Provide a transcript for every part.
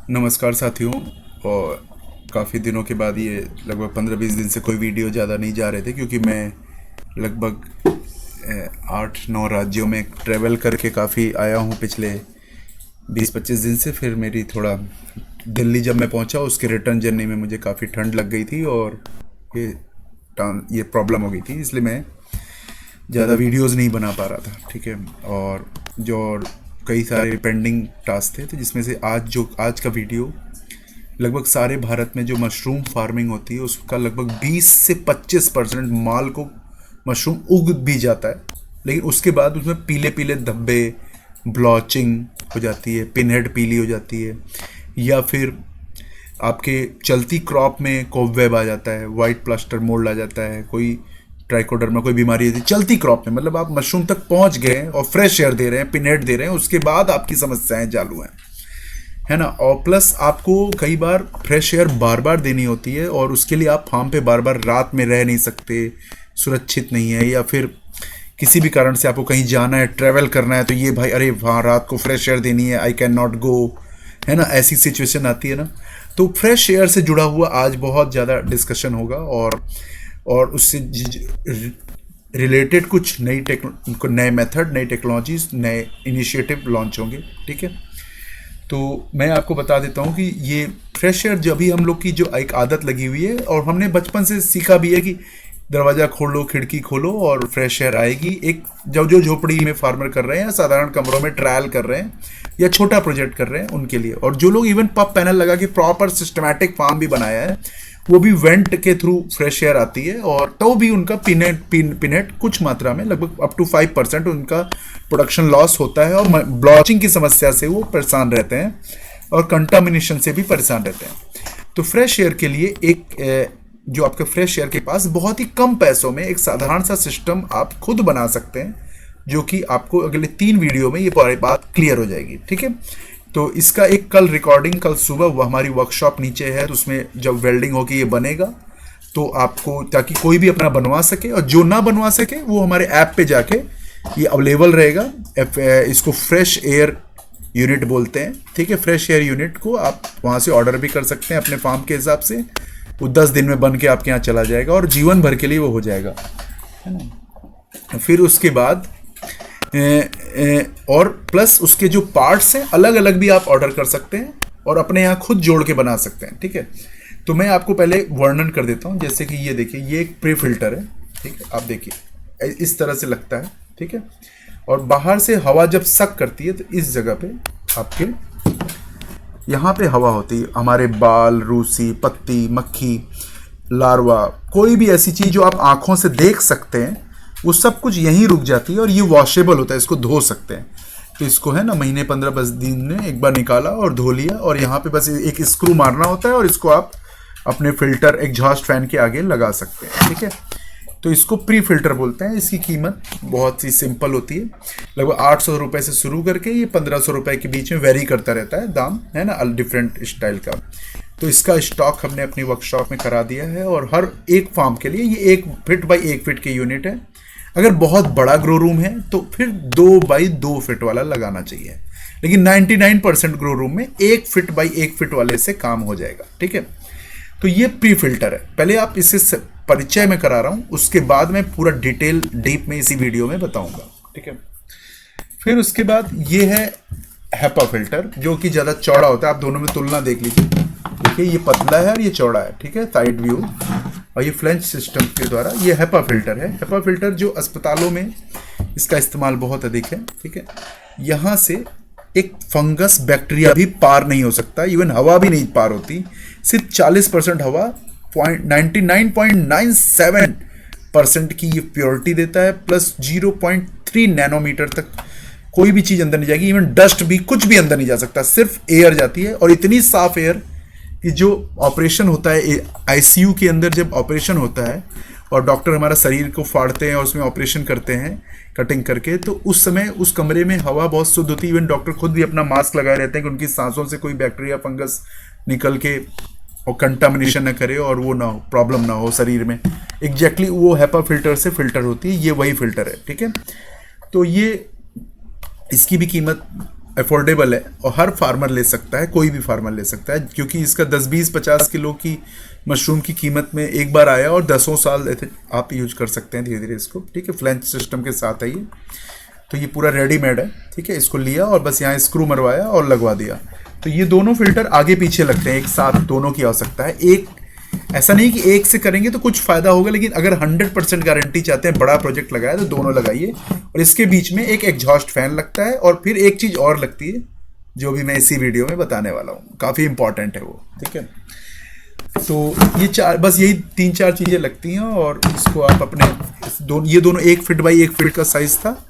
नमस्कार साथियों। और काफ़ी दिनों के बाद ये लगभग 15-20 दिन से कोई वीडियो ज़्यादा नहीं जा रहे थे, क्योंकि मैं लगभग 8-9 राज्यों में ट्रैवल करके काफ़ी आया हूँ पिछले 20-25 दिन से। फिर मेरी थोड़ा दिल्ली जब मैं पहुँचा, उसके रिटर्न जर्नी में मुझे काफ़ी ठंड लग गई थी और ये ये प्रॉब्लम हो गई थी, इसलिए मैं ज़्यादा वीडियोस नहीं बना पा रहा था। ठीक है। और कई सारे पेंडिंग टास्क थे, तो जिसमें से आज का वीडियो लगभग सारे भारत में जो मशरूम फार्मिंग होती है उसका लगभग 20 से 25% माल को मशरूम उग भी जाता है, लेकिन उसके बाद उसमें पीले पीले धब्बे, ब्लॉचिंग हो जाती है, पिनहेड पीली हो जाती है, या फिर आपके चलती क्रॉप में कोबवेब आ जाता है, वाइट प्लास्टर मोल्ड आ जाता है, कोई ट्राइकोडर्मा कोई बीमारी होती है चलती क्रॉप में। मतलब आप मशरूम तक पहुंच गए हैं और फ्रेश एयर दे रहे हैं, पिनहेड दे रहे हैं, उसके बाद आपकी समस्याएं चालू हैं, है ना। और प्लस आपको कई बार फ्रेश एयर बार बार देनी होती है, और उसके लिए आप फार्म पे बार बार रात में रह नहीं सकते, सुरक्षित नहीं है, या फिर किसी भी कारण से आपको कहीं जाना है, ट्रैवल करना है, तो ये भाई अरे वहाँ रात को फ्रेश एयर देनी है, आई कैन नॉट गो, है ना, ऐसी सिचुएशन आती है ना। तो फ्रेश एयर से जुड़ा हुआ आज बहुत ज़्यादा डिस्कशन होगा, और उससे रिलेटेड कुछ नए मेथड, नई टेक्नोलॉजीज, नए इनिशिएटिव लॉन्च होंगे। ठीक है। तो मैं आपको बता देता हूँ कि ये फ्रेश एयर जब भी हम लोग की जो एक आदत लगी हुई है, और हमने बचपन से सीखा भी है कि दरवाज़ा खोलो, खिड़की खोलो और फ्रेश एयर आएगी। एक जो झोपड़ी में फार्मर कर रहे हैं, साधारण कमरों में ट्रायल कर रहे हैं, या छोटा प्रोजेक्ट कर रहे हैं, उनके लिए। और जो लोग इवन पब पैनल लगा के प्रॉपर सिस्टमैटिक फार्म भी बनाया है, वो भी वेंट के थ्रू फ्रेश एयर आती है, और तो भी उनका पिनेट कुछ मात्रा में, लगभग अप टू 5% उनका प्रोडक्शन लॉस होता है, और ब्लॉचिंग की समस्या से वो परेशान रहते हैं, और कंटामिनेशन से भी परेशान रहते हैं। तो फ्रेश एयर के लिए जो आपके फ्रेश एयर के पास बहुत ही कम पैसों में एक साधारण सा सिस्टम आप खुद बना सकते हैं, जो कि आपको अगले 3 वीडियो में ये पूरी बात क्लियर हो जाएगी। ठीक है। तो इसका एक कल रिकॉर्डिंग, कल सुबह वो हमारी वर्कशॉप नीचे है, तो उसमें जब वेल्डिंग होकर ये बनेगा, तो आपको, ताकि कोई भी अपना बनवा सके, और जो ना बनवा सके वो हमारे ऐप पे जाके ये अवेलेबल रहेगा। इसको फ्रेश एयर यूनिट बोलते हैं। ठीक है। फ्रेश एयर यूनिट को आप वहाँ से ऑर्डर भी कर सकते हैं अपने फार्म के हिसाब से। वो 10 दिन में बन के आपके यहाँ चला जाएगा, और जीवन भर के लिए वो हो जाएगा, है ना। फिर उसके बाद और प्लस उसके जो पार्ट्स हैं अलग अलग भी आप ऑर्डर कर सकते हैं, और अपने यहाँ खुद जोड़ के बना सकते हैं। ठीक है। तो मैं आपको पहले वर्णन कर देता हूँ। जैसे कि ये देखिए, ये एक प्री फिल्टर है। ठीक है। आप देखिए इस तरह से लगता है। ठीक है। और बाहर से हवा जब सक करती है, तो इस जगह पे आपके यहाँ पे हवा होती है। हमारे बाल, रूसी, पत्ती, मक्खी, लार्वा, कोई भी ऐसी चीज़ जो आप आँखों से देख सकते हैं, वो सब कुछ यहीं रुक जाती है, और ये वॉशेबल होता है, इसको धो सकते हैं। तो इसको, है ना, महीने 15-20 दिन में एक बार निकाला और धो लिया, और यहाँ पे बस एक स्क्रू मारना होता है, और इसको आप अपने फिल्टर एग्जॉस्ट फैन के आगे लगा सकते हैं। ठीक है। तो इसको प्री फिल्टर बोलते हैं। इसकी कीमत बहुत ही सिंपल होती है, लगभग 800 रुपये से शुरू करके ये 1500 रुपये के बीच में वेरी करता रहता है दाम, है ना, डिफरेंट स्टाइल का। तो इसका स्टॉक हमने अपनी वर्कशॉप में करा दिया है, और हर एक फार्म के लिए ये 1 फीट बाई 1 फीट के यूनिट है। अगर बहुत बड़ा ग्रो रूम है तो फिर 2 बाई 2 फीट वाला लगाना चाहिए, लेकिन 99% ग्रो रूम में 1 फीट बाई 1 फीट वाले से काम हो जाएगा। ठीक है। तो ये प्री फिल्टर है। पहले आप इससे परिचय में करा रहा हूँ, उसके बाद मैं पूरा डिटेल डीप में इसी वीडियो में बताऊंगा। ठीक है। फिर उसके बाद ये है हैपा फिल्टर, जो कि ज़्यादा चौड़ा होता है। आप दोनों में तुलना देख लीजिए। देखिए ये पतला है और ये चौड़ा है। ठीक है। साइड व्यू, और ये फ्लेंच सिस्टम के द्वारा ये हैपा फिल्टर है। हैपा फिल्टर जो अस्पतालों में इसका इस्तेमाल बहुत अधिक है। ठीक है। यहाँ से एक फंगस, बैक्टीरिया भी पार नहीं हो सकता, इवन हवा भी नहीं पार होती। सिर्फ 40% हवा, 99.97% की ये प्योरिटी देता है, प्लस 0.3 नैनोमीटर तक कोई भी चीज़ अंदर नहीं जाएगी, इवन डस्ट भी, कुछ भी अंदर नहीं जा सकता, सिर्फ एयर जाती है। और इतनी साफ एयर कि जो ऑपरेशन होता है आईसीयू के अंदर, जब ऑपरेशन होता है और डॉक्टर हमारा शरीर को फाड़ते हैं और उसमें ऑपरेशन करते हैं कटिंग करके, तो उस समय उस कमरे में हवा बहुत शुद्ध होती है। इवन डॉक्टर खुद भी अपना मास्क लगाए रहते हैं कि उनकी सांसों से कोई बैक्टीरिया, फंगस निकल के और कंटामिनेशन न करे, और वो ना हो, प्रॉब्लम ना हो शरीर में। एग्जैक्टली वो हैपा फिल्टर से फिल्टर होती है, ये वही फिल्टर है। ठीक है। तो ये इसकी भी कीमत अफोर्डेबल है और हर फार्मर ले सकता है, कोई भी फार्मर ले सकता है, क्योंकि इसका 10-20-50 किलो की मशरूम की कीमत में एक बार आया और 10 साल आप यूज कर सकते हैं धीरे धीरे इसको। ठीक है, फ्लैंच सिस्टम के साथ है ये। तो ये पूरा रेडीमेड है। ठीक है, इसको लिया और बस यहाँ स्क्रू मरवाया और लगवा दिया। तो ये दोनों फिल्टर आगे पीछे लगते हैं, एक साथ दोनों की आवश्यकता है। एक ऐसा नहीं कि एक से करेंगे तो कुछ फायदा होगा, लेकिन अगर 100% गारंटी चाहते हैं, बड़ा प्रोजेक्ट लगाया तो दोनों लगाइए। और इसके बीच में एक एग्जॉस्ट फैन लगता है और फिर एक चीज और लगती है जो भी मैं इसी वीडियो में बताने वाला हूँ, काफी इंपॉर्टेंट है वो। ठीक है, तो ये चार, बस यही 3-4 चीजें लगती हैं और इसको आप अपने ये दोनों 1 फीट बाई 1 फीट का साइज था।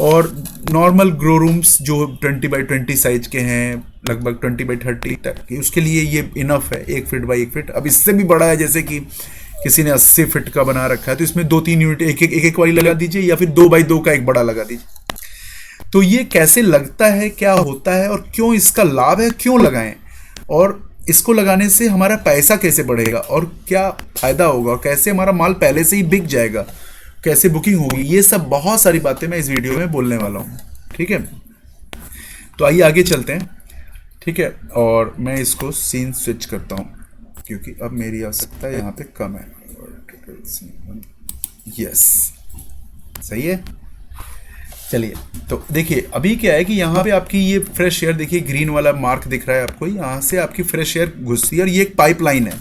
और नॉर्मल ग्रो रूम्स जो 20x20 साइज के हैं, लगभग 20x30 तक के, उसके लिए ये इनफ है 1 फीट बाई 1 फीट। अब इससे भी बड़ा है, जैसे कि किसी ने 80 फीट का बना रखा है, तो इसमें 2-3 यूनिट एक वाली लगा दीजिए, या फिर 2x2 का एक बड़ा लगा दीजिए। तो ये कैसे लगता है, क्या होता है और क्यों इसका लाभ है, क्यों लगाएं, और इसको लगाने से हमारा पैसा कैसे बढ़ेगा और क्या फायदा होगा, और कैसे हमारा माल पहले से ही बिक जाएगा, कैसे बुकिंग होगी, ये सब बहुत सारी बातें मैं इस वीडियो में बोलने वाला हूँ। ठीक है, तो आइए आगे चलते हैं। ठीक है, और मैं इसको सीन स्विच करता हूँ क्योंकि अब मेरी आवश्यकता यहाँ पे कम है। यस, सही है। चलिए, तो देखिए अभी क्या है कि यहाँ पे आपकी ये फ्रेश एयर, देखिए ग्रीन वाला मार्क दिख रहा है आपको, यहाँ से आपकी फ्रेश एयर घुसती है और ये एक पाइपलाइन है,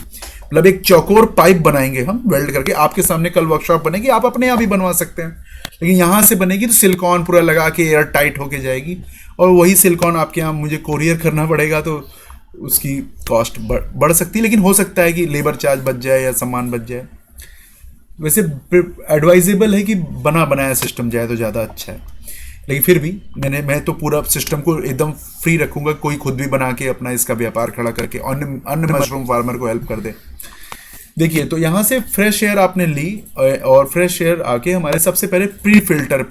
मतलब एक चौकोर पाइप बनाएंगे हम वेल्ड करके। आपके सामने कल वर्कशॉप बनेगी, आप अपने यहाँ भी बनवा सकते हैं, लेकिन यहाँ से बनेगी तो सिलिकॉन पूरा लगा के एयर टाइट होके जाएगी, और वही सिलिकॉन आपके यहाँ मुझे कोरियर करना पड़ेगा, तो उसकी कॉस्ट बढ़ सकती है, लेकिन हो सकता है कि लेबर चार्ज बच जाए या सामान बच जाए। वैसे एडवाइजेबल है कि बना बनाया सिस्टम जाए तो ज़्यादा अच्छा है, लेकिन फिर भी मैं तो पूरा सिस्टम को एकदम फ्री रखूंगा, कोई खुद भी बना के अपना इसका व्यापार खड़ा करके अन्य मशरूम फार्मर को हेल्प कर दे। देखिए, तो यहाँ से फ्रेश एयर आपने ली और फ्रेश एयर आके हमारे सबसे पहले प्री फिल्टर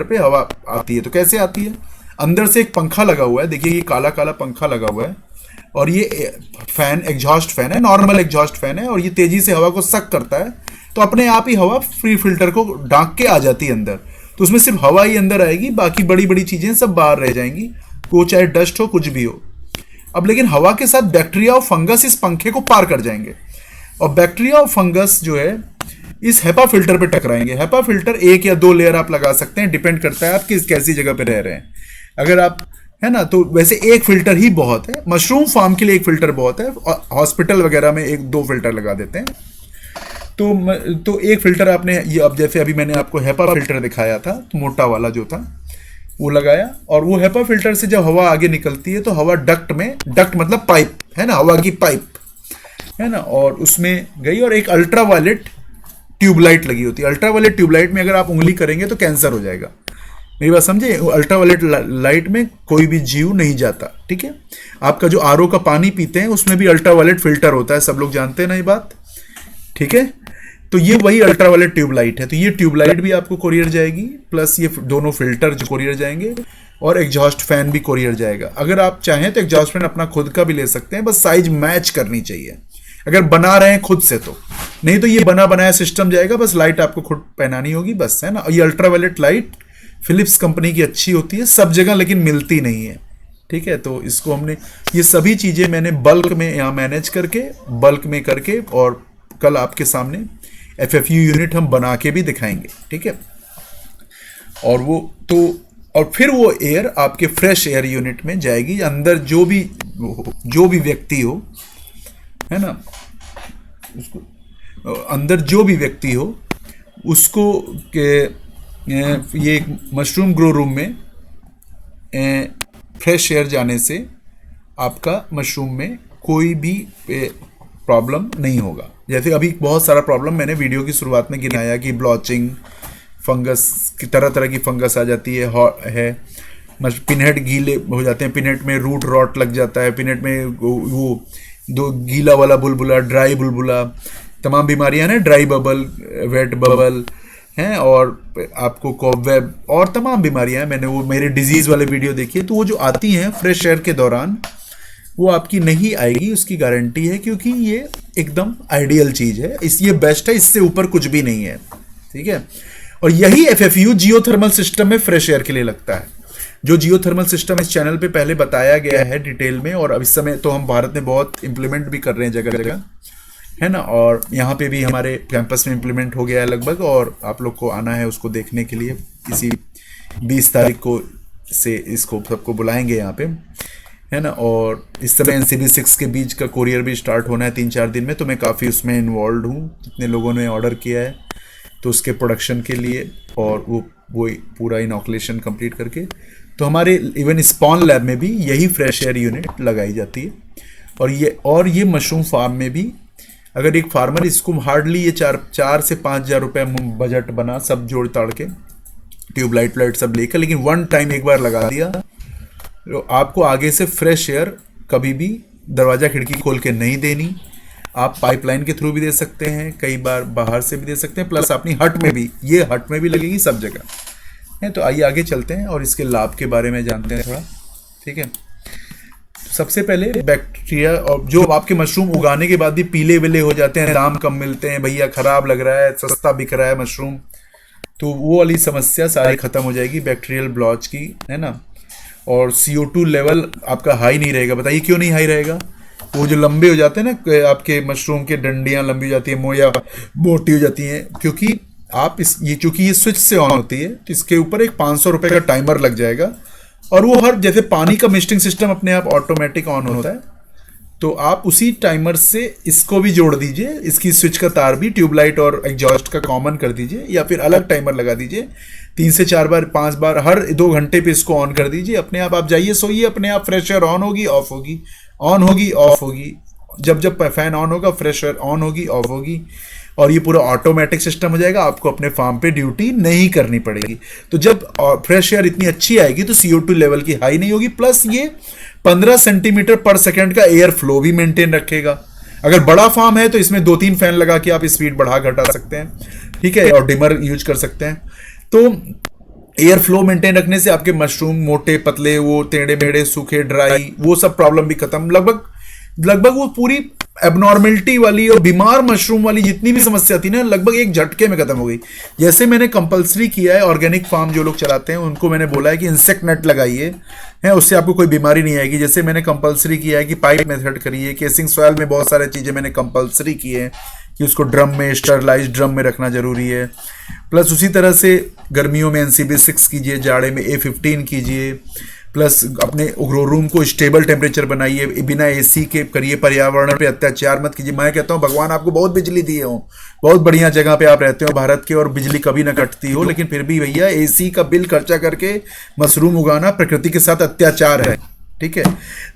पे हवा आती है। तो कैसे आती है, अंदर से एक पंखा लगा हुआ है, देखिए ये काला काला पंखा लगा हुआ है, और ये फैन एग्जॉस्ट फैन है, नॉर्मल एग्जॉस्ट फैन है, और ये तेजी से हवा को सक करता है, तो अपने आप ही हवा फ्री फिल्टर को ढांक के आ जाती है अंदर। तो उसमें सिर्फ हवा ही अंदर आएगी, बाकी बड़ी बड़ी चीजें सब बाहर रह जाएंगी, वो चाहे डस्ट हो कुछ भी हो। अब लेकिन हवा के साथ बैक्टीरिया और फंगस इस पंखे को पार कर जाएंगे, और बैक्टीरिया और फंगस जो है इस हेपा फिल्टर पे टकराएंगे। हेपा फिल्टर 1 या 2 लेयर आप लगा सकते हैं, डिपेंड करता है आप किस कैसी जगह पे रह रहे हैं। अगर आप है ना, तो वैसे 1 फिल्टर ही बहुत है, मशरूम फार्म के लिए 1 फिल्टर बहुत है, हॉस्पिटल वगैरह में 1-2 फिल्टर लगा देते हैं। तो 1 फिल्टर आपने ये, अब जैसे अभी मैंने आपको हेपा फिल्टर दिखाया था, तो मोटा वाला जो था वो लगाया, और वो हेपा फिल्टर से जब हवा आगे निकलती है तो हवा डक्ट मतलब पाइप है ना, हवा की पाइप है ना, और उसमें गई, और एक अल्ट्रावायलेट ट्यूबलाइट लगी होती है। अल्ट्रावायलेट ट्यूबलाइट में अगर आप उंगली करेंगे तो कैंसर हो जाएगा, मेरी बात समझे। अल्ट्रावायलेट लाइट में कोई भी जीव नहीं जाता। ठीक है, आपका जो आरओ का पानी पीते हैं उसमें भी अल्ट्रावायलेट फिल्टर होता है, सब लोग जानते हैं ना ये बात। ठीक है, तो ये वही अल्ट्रावायलेट ट्यूबलाइट है, तो ये ट्यूबलाइट भी आपको कोरियर जाएगी, प्लस ये दोनों फिल्टर जो कोरियर जाएंगे, और एग्जॉस्ट फैन भी कोरियर जाएगा। अगर आप चाहें तो एग्जॉस्ट फैन अपना खुद का भी ले सकते हैं, बस साइज मैच करनी चाहिए अगर बना रहे हैं खुद से, तो नहीं तो ये बना बनाया सिस्टम जाएगा, बस लाइट आपको खुद पहनानी होगी बस, है ना। ये अल्ट्रावायलेट लाइट फिलिप्स कंपनी की अच्छी होती है सब जगह, लेकिन मिलती नहीं है। ठीक है, तो इसको हमने ये सभी चीजें मैंने बल्क में यहाँ मैनेज करके, बल्क में करके, और कल आपके सामने FFU यूनिट हम बना के भी दिखाएंगे। ठीक है, और वो तो, और फिर वो एयर आपके फ्रेश एयर यूनिट में जाएगी। अंदर जो भी व्यक्ति हो, है ना, उसको अंदर जो भी व्यक्ति हो उसको ये मशरूम ग्रो रूम में फ्रेश एयर जाने से आपका मशरूम में कोई भी प्रॉब्लम नहीं होगा। जैसे अभी बहुत सारा प्रॉब्लम मैंने वीडियो की शुरुआत में गिनाया कि ब्लॉचिंग, फंगस की तरह तरह की फंगस आ जाती है, पिनहेड गीले हो जाते हैं, पिनहेड में रूट रॉट लग जाता है, पिनहेड में वो दो गीला वाला बुलबुला, ड्राई बुलबुला, तमाम बीमारियां हैं, ड्राई बबल, वेट बबल हैं, और आपको कॉबवेब और तमाम बीमारियां हैं। मैंने वो मेरे डिजीज वाले वीडियो देखिए, तो वो जो आती हैं फ्रेश एयर के दौरान वो आपकी नहीं आएगी, उसकी गारंटी है, क्योंकि ये एकदम आइडियल चीज है, ये बेस्ट है, इससे ऊपर कुछ भी नहीं है। ठीक है, और यही FFU जियोथर्मल सिस्टम में फ्रेश एयर के लिए लगता है। जो जियोथर्मल सिस्टम इस चैनल पे पहले बताया गया है डिटेल में, और अब इस समय तो हम भारत में बहुत इम्प्लीमेंट भी कर रहे हैं जगह जगह, है ना। और यहाँ पे भी हमारे कैंपस में इम्प्लीमेंट हो गया है लगभग, और आप लोग को आना है उसको देखने के लिए। इसी 20 तारीख को से इसको सबको बुलाएंगे यहाँ पे, है ना। और इस समय NCB 6 के बीच का कोरियर भी स्टार्ट होना है 3-4 दिन में, तो मैं काफ़ी उसमें इन्वॉल्व हूँ। जितने लोगों ने ऑर्डर किया है तो उसके प्रोडक्शन के लिए, और वो पूरा इनॉकुलेशन कंप्लीट करके, तो हमारे इवन स्पॉन लैब में भी यही फ्रेश एयर यूनिट लगाई जाती है। और ये मशरूम फार्म में भी अगर एक फार्मर इसको हार्डली ये 4 से 5 हज़ार रुपये बजट बना सब जोड़ ताड़ के ट्यूबलाइट व्लाइट सब लेकर, लेकिन वन टाइम एक बार लगा दिया तो आपको आगे से फ्रेश एयर कभी भी दरवाज़ा खिड़की खोल के नहीं देनी। आप पाइपलाइन के थ्रू भी दे सकते हैं, कई बार बाहर से भी दे सकते हैं, प्लस अपनी हट में भी, ये हट में भी लगेगी सब जगह है। तो आइए आगे चलते हैं और इसके लाभ के बारे में जानते हैं थोड़ा, ठीक है। सबसे पहले बैक्टीरिया, और जो आपके मशरूम उगाने के बाद भी पीले विले हो जाते हैं, दाम कम मिलते हैं, भैया खराब लग रहा है, सस्ता बिक रहा है मशरूम, तो वो वाली समस्या सारी खत्म हो जाएगी बैक्टीरियल ब्लॉच की, है ना। और CO2 लेवल आपका हाई नहीं रहेगा। बताइए क्यों नहीं हाई रहेगा? वो जो लंबे हो जाते हैं ना आपके मशरूम के डंडियां लंबी हो जाती है, मोया मोटी हो जाती हैं, क्योंकि आप चूंकि ये स्विच से ऑन होती है, तो इसके ऊपर एक 500 रुपये का टाइमर लग जाएगा, और वो हर जैसे पानी का मिस्टिंग सिस्टम अपने आप ऑटोमेटिक ऑन होता है, तो आप उसी टाइमर से इसको भी जोड़ दीजिए, इसकी स्विच का तार भी ट्यूबलाइट और एग्जॉस्ट का कॉमन कर दीजिए, या फिर अलग टाइमर लगा दीजिए। 3 से 4 बार 5 बार हर 2 घंटे पे इसको ऑन कर दीजिए। अपने आप जाइए सोइए, अपने आप फ्रेश एयर ऑन होगी ऑफ होगी, ऑन होगी ऑफ होगी। जब जब फैन ऑन होगा फ्रेश एयर ऑन होगी ऑफ होगी, और ये पूरा ऑटोमेटिक सिस्टम हो जाएगा। आपको अपने फार्म पे ड्यूटी नहीं करनी पड़ेगी। तो जब फ्रेश एयर इतनी अच्छी आएगी तो CO2 लेवल की हाई नहीं होगी, प्लस ये 15 सेंटीमीटर पर सेकंड का एयर फ्लो भी मेंटेन रखेगा। अगर बड़ा फार्म है तो इसमें 2-3 फैन लगा के आप स्पीड बढ़ा घटा सकते हैं, ठीक है, और डिमर यूज कर सकते हैं। तो एयर फ्लो मेंटेन रखने से आपके मशरूम मोटे पतले, वो टेढ़े मेढ़े सूखे ड्राई, वो सब प्रॉब्लम भी खत्म। लगभग वो पूरी एबनॉर्मेलिटी वाली और बीमार मशरूम वाली जितनी भी समस्या थी ना, लगभग एक झटके में खत्म हो गई। जैसे मैंने कंपलसरी किया है, ऑर्गेनिक फार्म जो लोग चलाते हैं उनको मैंने बोला है कि इंसेक्ट नेट लगाइए, है, उससे आपको कोई बीमारी नहीं आएगी। जैसे मैंने कंपलसरी किया है कि पाइप मेथड करिए, केसिंग सॉइल में बहुत सारी चीज़ें मैंने कंपलसरी की है कि उसको ड्रम में, स्टरलाइज ड्रम में रखना जरूरी है। प्लस उसी तरह से गर्मियों में NCB 6 कीजिए, जाड़े में A15 कीजिए, प्लस अपने ग्रो रूम को स्टेबल टेम्परेचर बनाइए, बिना AC के करिए, पर्यावरण पे अत्याचार मत कीजिए। मैं कहता हूँ भगवान आपको बहुत बिजली दिए हो, बहुत बढ़िया जगह पे आप रहते हो भारत के, और बिजली कभी ना कटती हो, लेकिन फिर भी भैया AC का बिल खर्चा करके मशरूम उगाना प्रकृति के साथ अत्याचार है, ठीक है।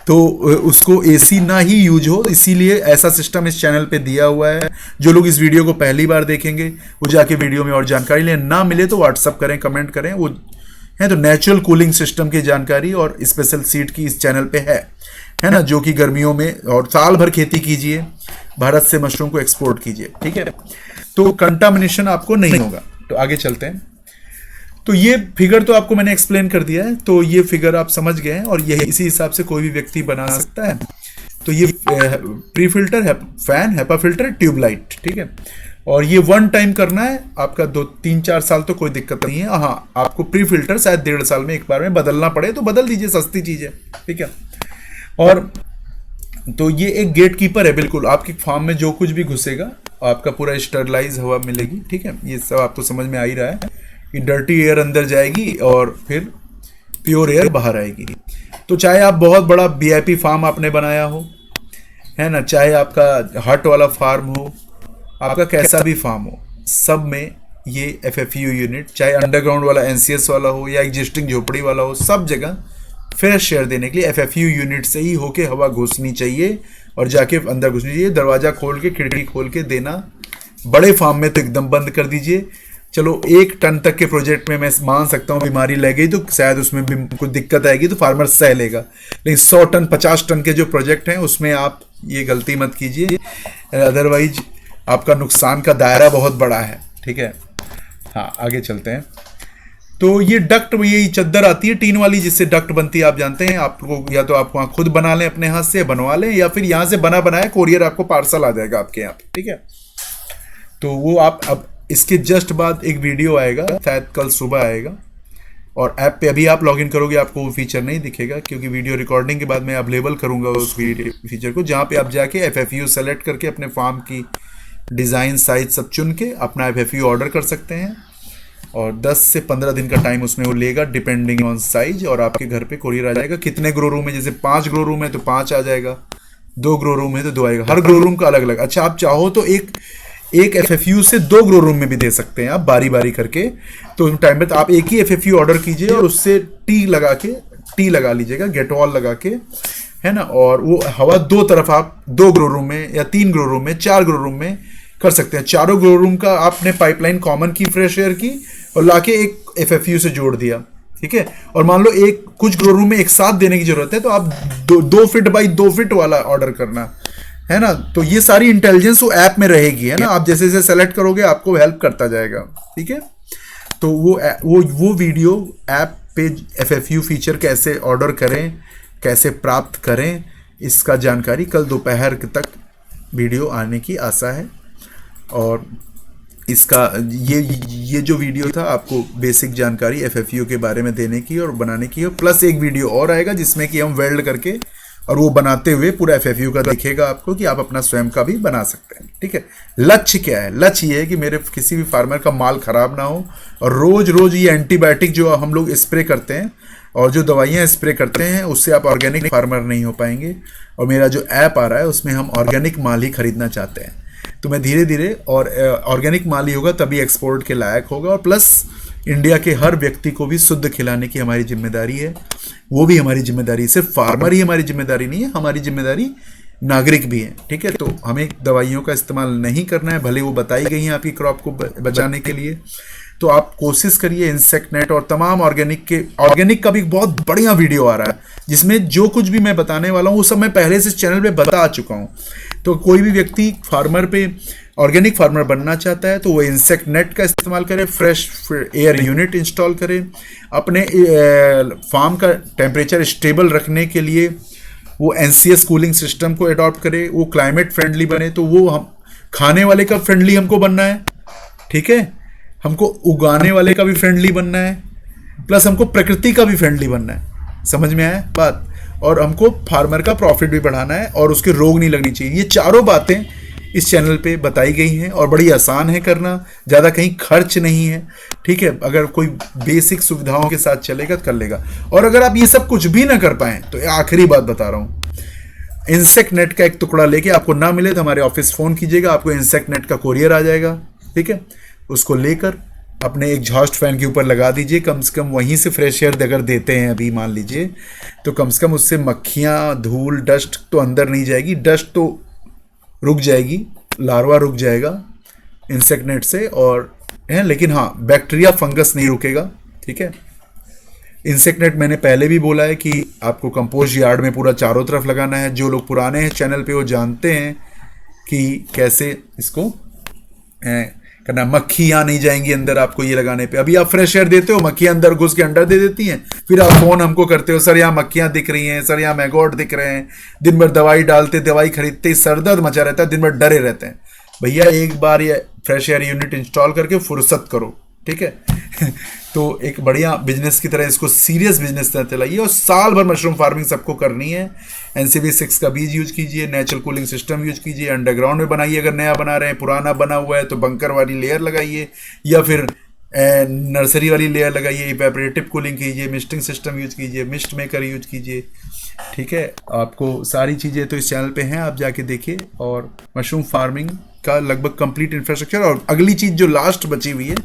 तो उसको AC ना ही यूज हो, इसीलिए ऐसा सिस्टम इस चैनल पे दिया हुआ है। जो लोग इस वीडियो को पहली बार देखेंगे वो जाके वीडियो में और जानकारी लें, ना मिले तो व्हाट्सअप करें, कमेंट करें, वो है तो नेचुरल कूलिंग सिस्टम की जानकारी और स्पेशल सीड की इस चैनल पे है ना, जो कि गर्मियों में और साल भर खेती कीजिए, भारत से मशरूम को एक्सपोर्ट कीजिए, ठीक है। तो कंटामिनेशन आपको नहीं होगा। तो आगे चलते हैं। तो ये फिगर तो आपको मैंने एक्सप्लेन कर दिया है, तो ये फिगर आप समझ गए हैं, और यही इसी हिसाब से कोई भी व्यक्ति बना सकता है। तो ये प्री फिल्टर है, फैन, हेपा फिल्टर, ट्यूबलाइट, ठीक है। और ये 1 टाइम करना है आपका, 2-3-4 साल तो कोई दिक्कत नहीं है। हाँ, आपको प्री फिल्टर शायद 1.5 साल में एक बार में बदलना पड़े तो बदल दीजिए, सस्ती चीज़ है, ठीक है। और तो ये एक गेट कीपर है, बिल्कुल आपके फार्म में जो कुछ भी घुसेगा आपका पूरा स्टरलाइज हवा मिलेगी, ठीक है। ये सब आपको समझ में आ ही रहा है कि डर्टी एयर अंदर जाएगी और फिर प्योर एयर बाहर आएगी। तो चाहे आप बहुत बड़ा VIP फार्म आपने बनाया हो, है ना, चाहे आपका हट वाला फार्म हो, आपका कैसा भी फार्म हो, सब में ये FFU यूनिट, चाहे अंडरग्राउंड वाला NCS वाला हो या एग्जिस्टिंग झोपड़ी वाला हो, सब जगह फ्रेश एयर देने के लिए FFU यूनिट से ही होके हवा घुसनी चाहिए और जाके अंदर घुसनी चाहिए। दरवाज़ा खोल के, खिड़की खोल के देना। बड़े फार्म में तो एकदम बंद कर दीजिए। चलो 1 टन तक के प्रोजेक्ट में मैं मान सकता हूँ बीमारी लग गई तो शायद उसमें भी कुछ दिक्कत आएगी तो फार्मर सह लेगा, लेकिन 100 टन 50 टन के जो प्रोजेक्ट हैं उसमें आप ये गलती मत कीजिए, अदरवाइज आपका नुकसान का दायरा बहुत बड़ा है, ठीक है। हाँ, आगे चलते हैं। तो ये डक्ट, ये चद्दर आती है टीन वाली जिससे डक्ट बनती है, आप जानते हैं। आपको या तो आप वहाँ खुद बना लें, अपने हाथ से बनवा लें, या फिर यहाँ से बना बनाया कोरियर आपको पार्सल आ जाएगा आपके यहाँ, ठीक है। तो वो आप अब इसके जस्ट बाद एक वीडियो आएगा, शायद कल सुबह आएगा, और ऐप पे अभी आप लॉगिन करोगे आपको वो फीचर नहीं दिखेगा, क्योंकि वीडियो रिकॉर्डिंग के बाद मैं अवेलेबल करूंगा उस फीचर को, जहाँ पे आप जाके FFU सेलेक्ट करके अपने फार्म की डिज़ाइन साइज सब चुन के अपना FFU ऑर्डर कर सकते हैं। और 10 से 15 दिन का टाइम उसमें वो लेगा डिपेंडिंग ऑन साइज, और आपके घर पे कोरियर आ जाएगा। कितने ग्रो रूम है, जैसे 5 ग्रो रूम है तो 5 आ जाएगा, 2 ग्रो रूम है तो 2 आएगा, हर ग्रो रूम का अलग अलग। अच्छा, आप चाहो तो एक FFU से 2 ग्रो रूम में भी दे सकते हैं आप, बारी बारी करके। तो टाइम में तो आप एक ही FFU ऑर्डर कीजिए और उससे टी लगा लीजिएगा, गेट वॉल लगा के, है ना। और वो हवा 2 तरफ आप 2 ग्रो रूम में या 3 ग्रो रूम में 4 ग्रो रूम में कर सकते हैं। चारों ग्रो रूम का आपने पाइपलाइन कॉमन की फ्रेश एयर की और लाके एक FFU से जोड़ दिया, ठीक है। और मान लो एक कुछ ग्रो रूम में एक साथ देने की जरूरत है तो आप 2 फीट बाई 2 फीट वाला ऑर्डर करना, है ना। तो ये सारी इंटेलिजेंस वो ऐप में रहेगी, है ना। आप जैसे जैसे सेलेक्ट करोगे आपको हेल्प करता जाएगा, ठीक है। तो वो वीडियो ऐप पे FFU फीचर कैसे ऑर्डर करें, कैसे प्राप्त करें, इसका जानकारी कल दोपहर तक वीडियो आने की आशा है। और इसका ये जो वीडियो था आपको बेसिक जानकारी FFU के बारे में देने की और बनाने की, और प्लस एक वीडियो और आएगा जिसमें कि हम वेल्ड करके और वो बनाते हुए पूरा FFU का दिखेगा आपको कि आप अपना स्वयं का भी बना सकते हैं, ठीक है। लक्ष्य क्या है? लक्ष्य ये है कि मेरे किसी भी फार्मर का माल खराब ना हो, और रोज रोज ये एंटीबायोटिक जो हम लोग स्प्रे करते हैं और जो दवाइयाँ स्प्रे करते हैं उससे आप ऑर्गेनिक फार्मर नहीं हो पाएंगे। और मेरा जो ऐप आ रहा है उसमें हम ऑर्गेनिक माल ही खरीदना चाहते हैं, तो मैं धीरे धीरे, और ऑर्गेनिक माल ही होगा तभी एक्सपोर्ट के लायक होगा। और प्लस इंडिया के हर व्यक्ति को भी शुद्ध खिलाने की हमारी जिम्मेदारी है, वो भी हमारी जिम्मेदारी, सिर्फ फार्मर ही हमारी जिम्मेदारी नहीं है, हमारी जिम्मेदारी नागरिक भी है, ठीक है। तो हमें दवाइयों का इस्तेमाल नहीं करना है, भले वो बताई गई हैं आपकी क्रॉप को बचाने के लिए। तो आप कोशिश करिए इंसेक्ट नेट और तमाम ऑर्गेनिक का भी बहुत बढ़िया वीडियो आ रहा है जिसमें जो कुछ भी मैं बताने वाला हूँ वो सब मैं पहले से चैनल पे बता चुका हूँ। तो कोई भी व्यक्ति फार्मर पे ऑर्गेनिक फार्मर बनना चाहता है तो वो इंसेक्ट नेट का इस्तेमाल करे, फ्रेश एयर यूनिट इंस्टॉल करे, अपने फार्म का टेम्परेचर स्टेबल रखने के लिए वो NCS कूलिंग सिस्टम को अडॉप्ट करे, वो क्लाइमेट फ्रेंडली बने। तो वो हम खाने वाले का फ्रेंडली हमको बनना है, ठीक है, हमको उगाने वाले का भी फ्रेंडली बनना है, प्लस हमको प्रकृति का भी फ्रेंडली बनना है। समझ में आया बात? और हमको फार्मर का प्रॉफिट भी बढ़ाना है और उसके रोग नहीं लगनी चाहिए। ये चारों बातें इस चैनल पे बताई गई हैं और बड़ी आसान है करना, ज़्यादा कहीं खर्च नहीं है, ठीक है। अगर कोई बेसिक सुविधाओं के साथ चलेगा तो कर लेगा। और अगर आप ये सब कुछ भी ना कर पाएँ तो आखिरी बात बता रहा हूँ, इंसेक्ट नेट का एक टुकड़ा लेके आपको ना मिले तो हमारे ऑफिस फ़ोन कीजिएगा, आपको इंसेक्ट नेट का कोरियर आ जाएगा, ठीक है। उसको लेकर अपने एग्जॉस्ट फैन के ऊपर लगा दीजिए, कम से कम वहीं से फ्रेश एयर अगर देते हैं अभी मान लीजिए तो कम से कम उससे मक्खियाँ, धूल, डस्ट तो अंदर नहीं जाएगी, डस्ट तो रुक जाएगी, लार्वा रुक जाएगा इंसेक्ट नेट से, और है, लेकिन हाँ बैक्टीरिया फंगस नहीं रुकेगा, ठीक है। इंसेक्ट नेट मैंने पहले भी बोला है कि आपको कंपोस्ट यार्ड में पूरा चारों तरफ लगाना है। जो लोग पुराने हैं चैनल पे वो जानते हैं कि कैसे इसको करना, मक्खियाँ नहीं जाएंगी अंदर आपको ये लगाने पे। अभी आप फ्रेश एयर देते हो, मक्खियाँ अंदर घुस के अंडा दे देती हैं, फिर आप फ़ोन हमको करते हो, सर यहाँ मक्खियाँ दिख रही हैं, सर यहाँ मैगोट दिख रहे हैं, दिन भर दवाई डालते, दवाई खरीदते ही सर दर्द मचा रहता है, दिन भर डरे रहते हैं। भैया एक बार ये फ्रेश एयर यूनिट इंस्टॉल करके फुर्सत करो, ठीक है। तो एक बढ़िया बिजनेस की तरह इसको सीरियस बिजनेस तरह चलाइए, और साल भर मशरूम फार्मिंग सबको करनी है। NCB 6 का बीज यूज कीजिए, नेचुरल कूलिंग सिस्टम यूज कीजिए, अंडरग्राउंड में बनाइए अगर नया बना रहे हैं, पुराना बना हुआ है तो बंकर वाली लेयर लगाइए या फिर नर्सरी वाली लेयर लगाइए, इवेपोरेटिव कूलिंग कीजिए, मिस्टिंग सिस्टम यूज कीजिए, मिस्ट मेकर यूज कीजिए, ठीक है। आपको सारी चीज़ें तो इस चैनल पे हैं, आप जाके देखिए। और मशरूम फार्मिंग का लगभग कंप्लीट इंफ्रास्ट्रक्चर, और अगली चीज़ जो लास्ट बची हुई है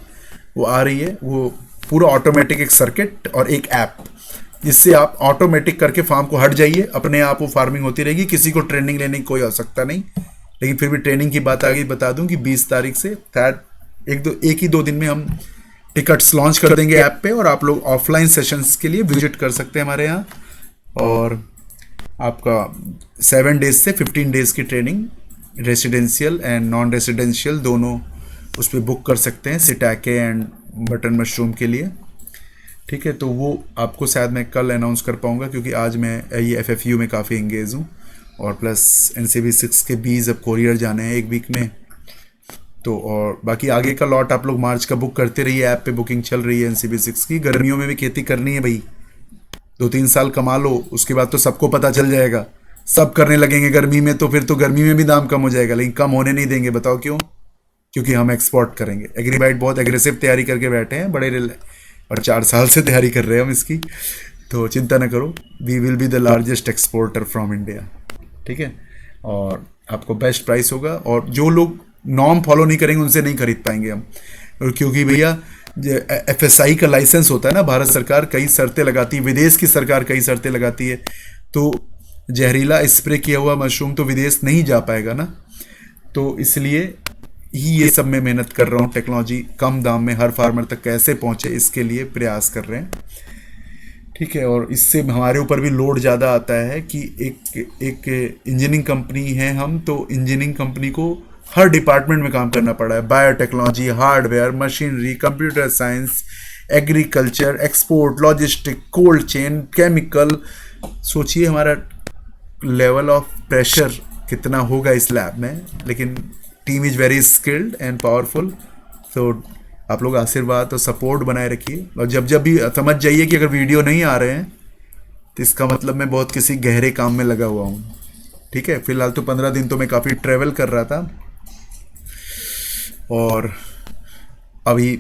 वो आ रही है, वो पूरा ऑटोमेटिक एक सर्किट और एक ऐप, जिससे आप ऑटोमेटिक करके फार्म को हट जाइए, अपने आप वो फार्मिंग होती रहेगी, किसी को ट्रेनिंग लेने की कोई आवश्यकता नहीं। लेकिन फिर भी ट्रेनिंग की बात आ गई, बता दूं कि 20 तारीख से शायद एक ही दो दिन में हम टिकट्स लॉन्च कर देंगे ऐप पे, और आप लोग ऑफलाइन सेशंस के लिए विजिट कर सकते हैं हमारे यहाँ। और आपका 7 डेज से 15 डेज की training residential and non residential दोनों उस पर बुक कर सकते हैं, सिटाके एंड बटन मशरूम के लिए, ठीक है। तो वो आपको शायद मैं कल अनाउंस कर पाऊँगा, क्योंकि आज मैं ये FFU में काफ़ी इंगेज हूँ, और प्लस NCB 6 के बीज अब कोरियर जाने हैं 1 वीक में, तो और बाकी आगे का लॉट आप लोग मार्च का बुक करते रहिए, ऐप पे बुकिंग चल रही है NCB6 की। गर्मियों में भी खेती करनी है भाई, 2-3 साल कमा लो, उसके बाद तो सबको पता चल जाएगा, सब करने लगेंगे गर्मी में, तो फिर तो गर्मी में भी दाम कम हो जाएगा, लेकिन कम होने नहीं देंगे। बताओ क्यों? क्योंकि हम एक्सपोर्ट करेंगे। एग्रीबाइट बहुत एग्रेसिव तैयारी करके बैठे हैं, बड़े और 4 साल से तैयारी कर रहे हैं हम इसकी, तो चिंता न करो, we will be the largest exporter from India, ठीक है। और आपको बेस्ट प्राइस होगा, और जो लोग नॉर्म फॉलो नहीं करेंगे उनसे नहीं खरीद पाएंगे हम, और क्योंकि भैया FSI का लाइसेंस होता है ना, भारत सरकार कई शर्तें लगाती है, विदेश की सरकार कई शर्तें लगाती है, तो जहरीला स्प्रे किया हुआ मशरूम तो विदेश नहीं जा पाएगा ना, तो इसलिए ही ये सब मैं मेहनत कर रहा हूँ। टेक्नोलॉजी कम दाम में हर फार्मर तक कैसे पहुँचे, इसके लिए प्रयास कर रहे हैं, ठीक है। और इससे हमारे ऊपर भी लोड ज़्यादा आता है कि एक इंजीनियरिंग कंपनी है हम, तो इंजीनियरिंग कंपनी को हर डिपार्टमेंट में काम करना पड़ा है, biotechnology, hardware, machinery, computer science, agriculture, export, logistic, cold chain, chemical. सोचिए हमारा लेवल ऑफ प्रेशर कितना होगा इस लैब में, लेकिन team is very skilled and powerful. तो आप लोग आशीर्वाद और सपोर्ट बनाए रखिए, और जब जब भी समझ जाइए कि अगर वीडियो नहीं आ रहे हैं तो इसका मतलब मैं बहुत किसी गहरे काम में लगा हुआ हूँ, ठीक है। फिलहाल तो 15 दिन तो मैं काफ़ी ट्रैवल कर रहा था, और अभी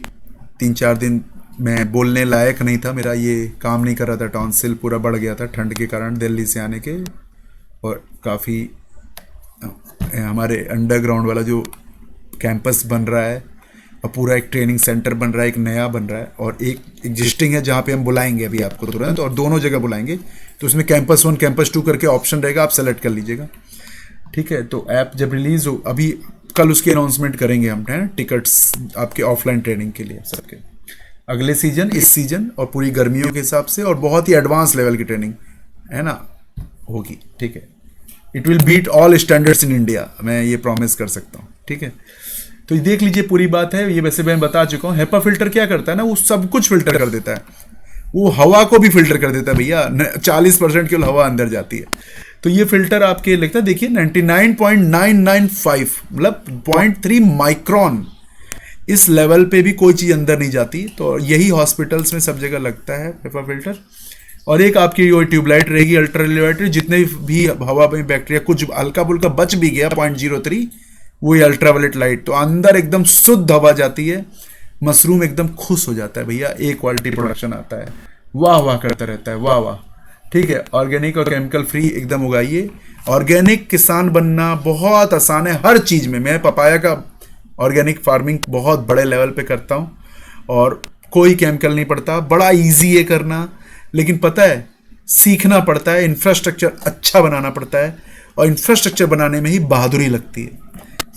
3-4 दिन मैं बोलने लायक नहीं था, मेरा ये काम नहीं कर रहा था, टॉन्सिल पूरा बढ़ गया था ठंड के कारण दिल्ली से आने के। और काफ़ी हमारे अंडरग्राउंड वाला जो कैंपस बन रहा है, और पूरा एक ट्रेनिंग सेंटर बन रहा है, एक नया बन रहा है, और एक एग्जिस्टिंग है जहाँ पे हम बुलाएंगे अभी आपको तुरंत, और दोनों जगह बुलाएंगे, तो उसमें कैंपस 1 कैंपस 2 करके ऑप्शन रहेगा, आप सेलेक्ट कर लीजिएगा, ठीक है। तो ऐप जब रिलीज़ हो, अभी कल उसकी अनाउंसमेंट करेंगे हम, हैं, टिकट्स आपके ऑफलाइन ट्रेनिंग के लिए सबके, अगले सीजन, इस सीजन, और पूरी गर्मियों के हिसाब से, और बहुत ही एडवांस लेवल की ट्रेनिंग है ना होगी, ठीक है। It will beat all standards in India, मैं ये प्रॉमिस कर सकता हूँ, ठीक है। तो ये देख लीजिए, पूरी बात है ये, वैसे मैं बता चुका हूँ। हेपा फिल्टर क्या करता है ना, वो सब कुछ फिल्टर कर देता है, वो हवा को भी फिल्टर कर देता है भैया, 40% केवल हवा अंदर जाती है। तो ये फिल्टर आपके लिखता है, देखिए 99.995 मतलब 0.3 माइक्रोन, इस लेवल पे भी कोई चीज़ अंदर नहीं जाती। तो यही हॉस्पिटल्स में सब जगह लगता है हेपा फिल्टर। और एक आपकी वो ट्यूबलाइट रहेगी अल्ट्रावायलेट, जितने भी हवा में बैक्टीरिया कुछ हल्का फुल्का बच भी गया 0.03, वो अल्ट्रावायलेट लाइट, तो अंदर एकदम शुद्ध हवा जाती है, मशरूम एकदम खुश हो जाता है भैया, एक क्वालिटी प्रोडक्शन आता है, वाह वाह करता रहता है, वाह वाह, ठीक है। ऑर्गेनिक और केमिकल फ्री एकदम उगाइए। ऑर्गेनिक किसान बनना बहुत आसान है हर चीज़ में। मैं पपाया का ऑर्गेनिक फार्मिंग बहुत बड़े लेवल पे करता हूँ, और कोई केमिकल नहीं पड़ता, बड़ा इजी है करना, लेकिन पता है सीखना पड़ता है, इंफ्रास्ट्रक्चर अच्छा बनाना पड़ता है, और इंफ्रास्ट्रक्चर बनाने में ही बहादुरी लगती है।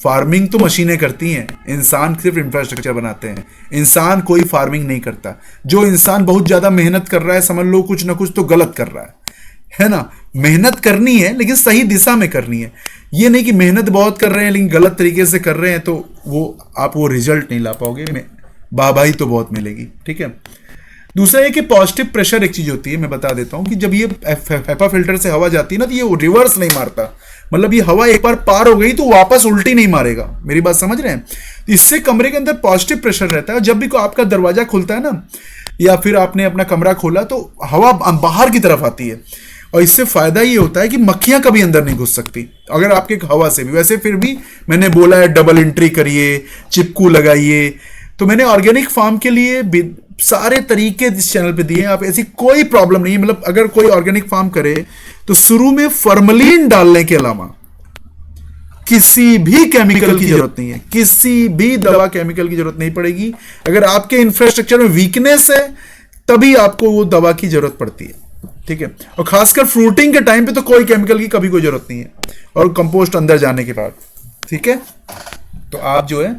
फार्मिंग तो मशीनें करती हैं, इंसान सिर्फ इंफ्रास्ट्रक्चर बनाते हैं, इंसान कोई फार्मिंग नहीं करता। जो इंसान बहुत ज़्यादा मेहनत कर रहा है, समझ लो कुछ ना कुछ तो गलत कर रहा है ना। मेहनत करनी है लेकिन सही दिशा में करनी है, ये नहीं कि मेहनत बहुत कर रहे हैं लेकिन गलत तरीके से कर रहे हैं, तो आप वो रिजल्ट नहीं ला पाओगे, वाहवाही तो बहुत मिलेगी, ठीक है। दूसरा है कि पॉजिटिव प्रेशर एक चीज होती है, मैं बता देता हूं कि जब ये हेपा फिल्टर से हवा जाती है ना, तो ये रिवर्स नहीं मारता, मतलब ये हवा एक बार पार हो गई तो वापस उल्टी नहीं मारेगा, मेरी बात समझ रहे हैं। इससे कमरे के अंदर पॉजिटिव प्रेशर रहता है। जब भी आपका दरवाजा खुलता है ना, या फिर आपने अपना कमरा खोला, तो हवा बाहर की तरफ आती है, और इससे फायदा ये होता है कि मक्खियां कभी अंदर नहीं घुस सकती अगर आपके हवा से भी। वैसे फिर भी मैंने बोला है डबल एंट्री करिए, चिपकू लगाइए, तो मैंने ऑर्गेनिक फार्म के लिए सारे तरीके इस चैनल पे दिए हैं। आप ऐसी कोई प्रॉब्लम नहीं है, मतलब अगर कोई ऑर्गेनिक फार्म करे तो शुरू में फॉर्मलिन डालने के अलावा किसी भी केमिकल की जरूरत नहीं है, किसी भी दवा केमिकल की जरूरत नहीं पड़ेगी। अगर आपके इंफ्रास्ट्रक्चर में वीकनेस है तभी आपको वो दवा की जरूरत पड़ती है, ठीक है। और खासकर फ्रूटिंग के टाइम पे तो कोई केमिकल की कभी कोई जरूरत नहीं है, और कंपोस्ट अंदर जाने के बाद, ठीक है। तो आप जो है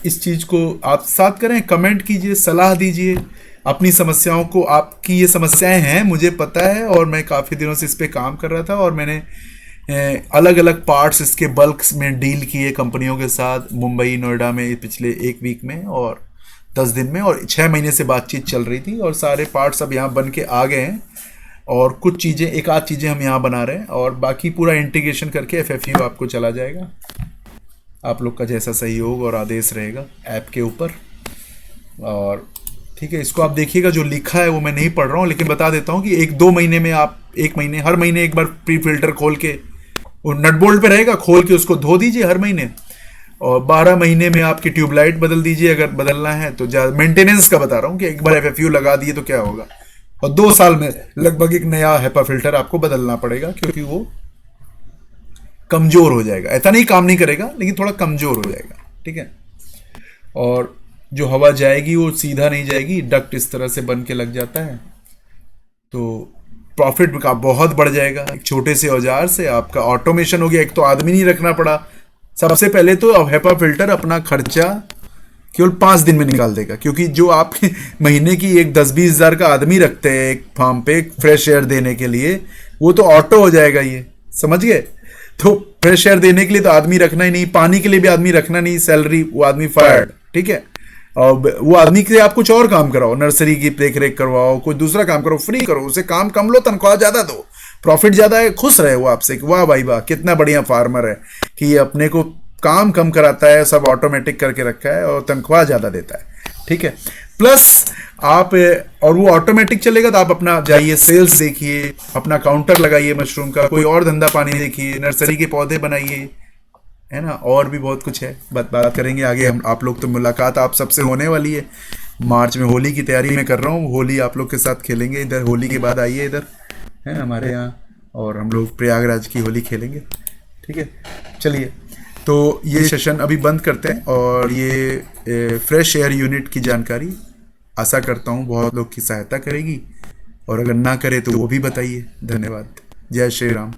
इस चीज को आप साथ करें, कमेंट कीजिए, सलाह दीजिए अपनी समस्याओं को। आपकी ये समस्याएं हैं मुझे पता है, और मैं काफ़ी दिनों से इस पे काम कर रहा था, और मैंने अलग अलग पार्ट्स इसके बल्क्स में डील किए कंपनियों के साथ, मुंबई नोएडा में पिछले 1 वीक में और 10 दिन में, और 6 महीने से बातचीत चल रही थी, और सारे पार्ट्स अब यहाँ बन के आ गए हैं, और कुछ चीज़ें, एक आध चीज़ें हम यहाँ बना रहे हैं, और बाकी पूरा इंटीग्रेशन करके FFU आपको चला जाएगा। आप लोग का जैसा सहयोग और आदेश रहेगा ऐप के ऊपर। और ठीक है, इसको आप देखिएगा, जो लिखा है वो मैं नहीं पढ़ रहा हूँ, लेकिन बता देता हूँ कि 1-2 महीने में आप, 1 महीने, हर महीने एक बार प्री फिल्टर खोल के, वो नट बोल्ट पे रहेगा, खोल के उसको धो दीजिए हर महीने। और 12 महीने में आपकी ट्यूबलाइट बदल दीजिए अगर बदलना है तो। मेंटेनेंस का बता रहा हूँ कि एक बार एफएफयू लगा दिए तो क्या होगा। और 2 साल में लगभग एक नया हेपा फिल्टर आपको बदलना पड़ेगा, क्योंकि वो कमजोर हो जाएगा। ऐसा नहीं काम नहीं करेगा, लेकिन थोड़ा कमजोर हो जाएगा, ठीक है। और जो हवा जाएगी वो सीधा नहीं जाएगी, डक्ट इस तरह से बन के लग जाता है, तो प्रॉफिट का बहुत बढ़ जाएगा। एक छोटे से औजार से आपका ऑटोमेशन हो गया। एक तो आदमी नहीं रखना पड़ा। सबसे पहले तो अब हेपा फिल्टर अपना खर्चा केवल 5 दिन में निकाल देगा, क्योंकि जो आप महीने की एक 10-20 हजार का आदमी रखते हैं एक फार्म पे फ्रेश एयर देने के लिए, वो तो ऑटो हो जाएगा, ये समझ गए। तो फ्रेश एयर देने के लिए तो आदमी रखना ही नहीं, पानी के लिए भी आदमी रखना नहीं, सैलरी वो आदमी फायर्ड, ठीक है। और वो आदमी के लिए आप कुछ और काम कराओ, नर्सरी की देख रेख करवाओ, कोई दूसरा काम करो, फ्री करो, उसे काम कम लो, तनख्वाह ज्यादा दो, प्रॉफिट ज्यादा है, खुश रहे वो आपसे कि वाह भाई वाह कितना बढ़िया फार्मर है कि ये अपने को काम कम कराता है, सब ऑटोमेटिक करके रखा है और तनख्वाह ज्यादा देता है, ठीक है। प्लस आप, और वो ऑटोमेटिक चलेगा तो आप अपना जाइए सेल्स देखिए, अपना काउंटर लगाइए मशरूम का, कोई और धंधा पानी देखिए, नर्सरी के पौधे बनाइए, है ना। और भी बहुत कुछ है, बात करेंगे आगे हम। आप लोग तो मुलाकात आप सबसे होने वाली है। मार्च में होली की तैयारी मैं कर रहा हूँ, होली आप लोग के साथ खेलेंगे इधर। होली के बाद आइए इधर, है हमारे यहाँ, और हम लोग प्रयागराज की होली खेलेंगे, ठीक है। चलिए, तो ये सेशन अभी बंद करते हैं। और ये फ्रेश एयर यूनिट की जानकारी आशा करता हूँ बहुत लोग की सहायता करेगी, और अगर ना करे तो वो भी बताइए। धन्यवाद। जय श्री राम।